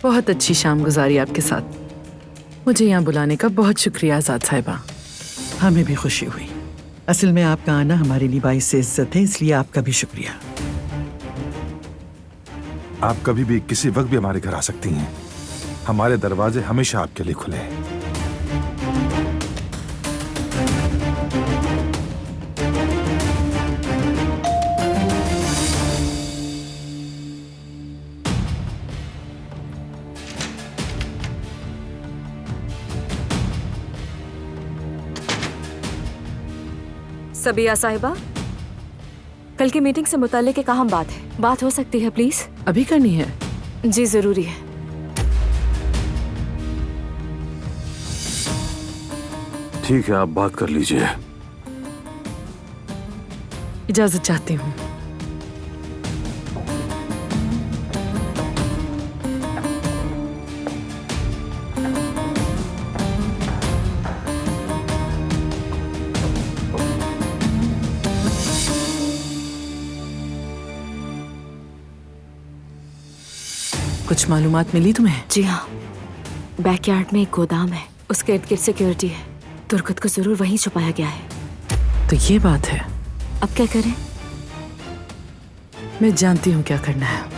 बहुत अच्छी शाम गुजारी आपके साथ। मुझे यहाँ बुलाने का बहुत शुक्रिया आजाद साहिबा। हमें भी खुशी हुई। असल में आपका आना हमारे लिए बाइस से इज्जत है, इसलिए आपका भी शुक्रिया। आप कभी भी किसी वक्त भी हमारे घर आ सकती हैं। हमारे दरवाजे हमेशा आपके लिए खुले हैं। सबिया साहिबा, कल की मीटिंग से मुताल्लिक एक अहम बात हो सकती है प्लीज? अभी करनी है? जी जरूरी है। ठीक है, आप बात कर लीजिए। इजाजत चाहती हूँ। कुछ मालूमात मिली तुम्हें? जी हाँ, बैकयार्ड में एक गोदाम है, उसके इर्द गिर्द सिक्योरिटी है। तुर्कत को जरूर वहीं छुपाया गया है। तो ये बात है। अब क्या करें? मैं जानती हूँ क्या करना है।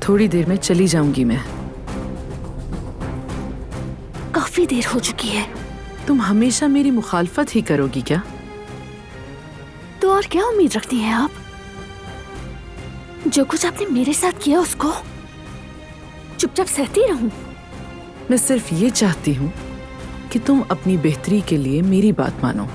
थोड़ी देर में चली जाऊंगी मैं। काफी देर हो चुकी है। तुम हमेशा मेरी मुखालफत ही करोगी क्या? तो और क्या उम्मीद रखती हैं आप? जो कुछ आपने मेरे साथ किया उसको चुपचाप सहती रहूं? मैं सिर्फ ये चाहती हूँ कि तुम अपनी बेहतरी के लिए मेरी बात मानो।